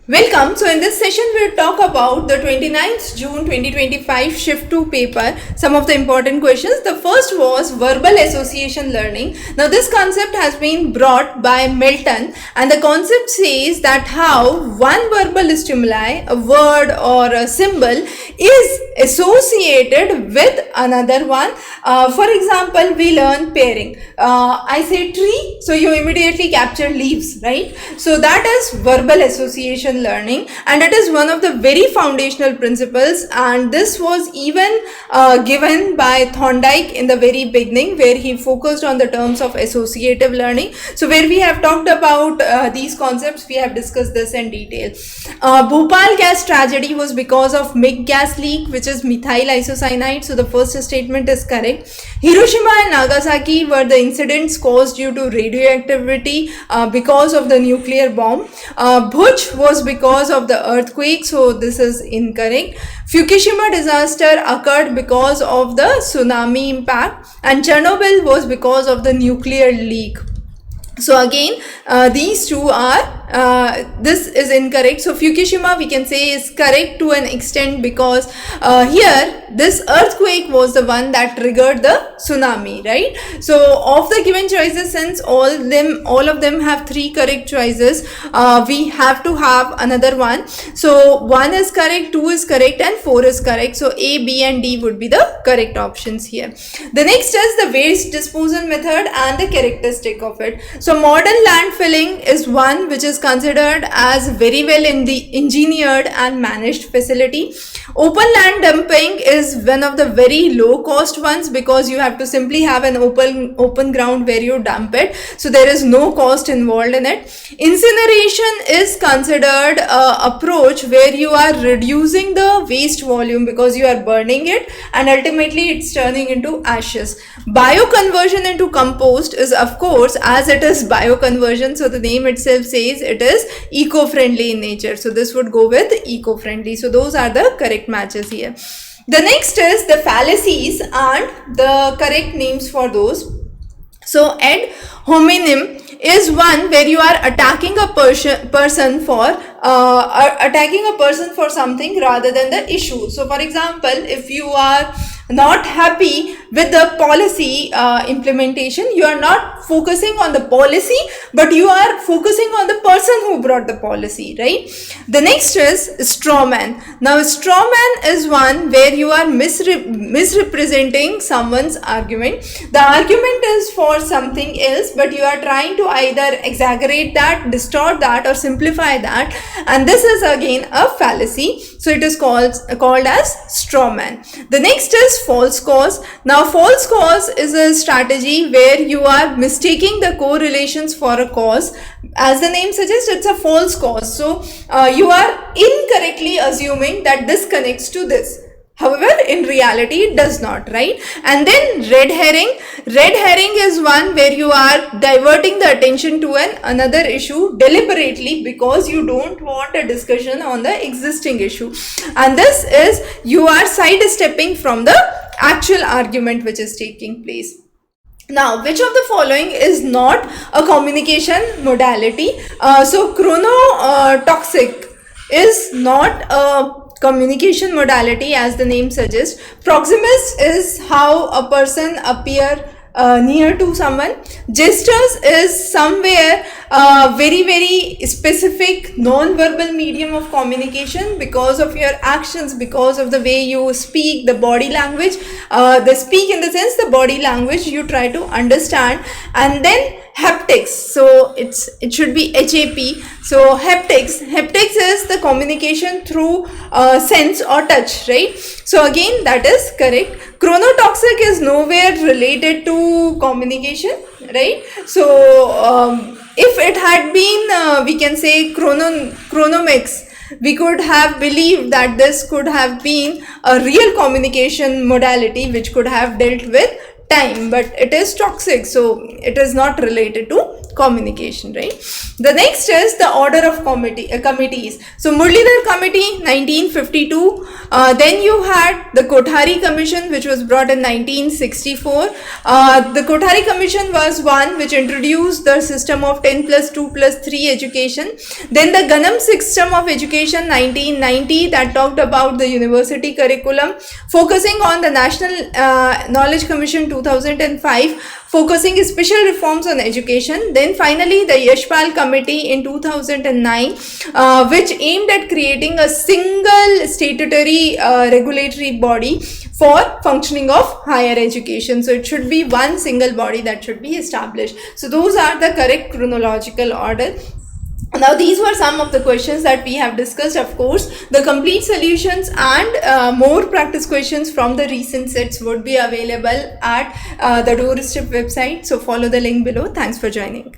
Welcome. So in this session we'll talk about the 29th June 2025 Shift 2 paper, some of the important questions. The first was verbal association learning. Now this concept has been brought by Milton, and the concept says that how one verbal stimuli, a word or a symbol, is associated with another one. For example, we learn pairing. I say tree, so you immediately capture leaves, right? So that is verbal association learning, and it is one of the very foundational principles, and this was even given by Thorndike in the very beginning, where he focused on the terms of associative learning. So where we have talked about these concepts, we have discussed this in detail. Bhopal gas tragedy was because of MIG gas leak, which is methyl isocyanide, so the first statement is correct. Hiroshima and Nagasaki were the incidents caused due to radioactivity because of the nuclear bomb. Bhuj was because of the earthquake, so this is incorrect. Fukushima disaster occurred because of the tsunami impact, and Chernobyl was because of the nuclear leak. So again, these two are this is incorrect. So Fukushima we can say is correct to an extent, because here this earthquake was the one that triggered the tsunami, right? So of the given choices, since all of them have three correct choices, we have to have another one. So 1 is correct, 2 is correct, and 4 is correct. So A, B and D would be the correct options here. The next is the waste disposal method and the characteristic of it. So modern landfilling is one which is considered as very well engineered and managed facility. Open land dumping is one of the very low cost ones, because you have to simply have an open ground where you dump it, so there is no cost involved in it. Incineration is considered a approach where you are reducing the waste volume because you are burning it, and ultimately it's turning into ashes. Bioconversion into compost is, of course, as it is bioconversion, so the name itself says it is eco-friendly in nature, so this would go with eco-friendly. So those are the correct matches here. The next is the fallacies and the correct names for those. So ad hominem is one where you are attacking a person for something rather than the issue. So for example, if you are not happy with the policy implementation, you are not focusing on the policy, but you are focusing on the person who brought the policy, right? The next is straw man. Now straw man is one where you are misrepresenting someone's argument. The argument is for something else, but you are trying to either exaggerate that, distort that, or simplify that, and this is again a fallacy, so it is called as straw man. The next is false cause. Now false cause is a strategy where you are mistaking the correlations for a cause. As the name suggests, it's a false cause, so you are incorrectly assuming that this connects to this. However, in reality, it does not, right? And then red herring. Red herring is one where you are diverting the attention to another issue deliberately because you don't want a discussion on the existing issue. And this is you are sidestepping from the actual argument which is taking place. Now, which of the following is not a communication modality? So chronotoxic is not a communication modality, as the name suggests. Proximus is how a person appear near to someone. Gestures is somewhere very specific non-verbal medium of communication because of your actions, because of the way you speak, the body language. The speak in the sense the body language you try to understand. And then haptics, so it should be HAP. So haptics is the communication through sense or touch, right? So again, that is correct. Chronotoxic is nowhere related to communication, right? So if it had been we can say chronomics, we could have believed that this could have been a real communication modality which could have dealt with time, but it is toxic, so it is not related to communication, right? The next is the order of committees. So Muralidhar Committee 1952, then you had the Kothari Commission, which was brought in 1964. The Kothari Commission was one which introduced the system of 10+2+3 education. Then the Ganam system of education 1990, that talked about the university curriculum, focusing on the National Knowledge Commission 2005, focusing special reforms on education. Then finally the Yashpal Committee in 2009, which aimed at creating a single statutory regulatory body for functioning of higher education. So it should be one single body that should be established. So those are the correct chronological order. Now these were some of the questions that we have discussed. Of course, the complete solutions and more practice questions from the recent sets would be available at the Doorstep website. So follow the link below. Thanks for joining.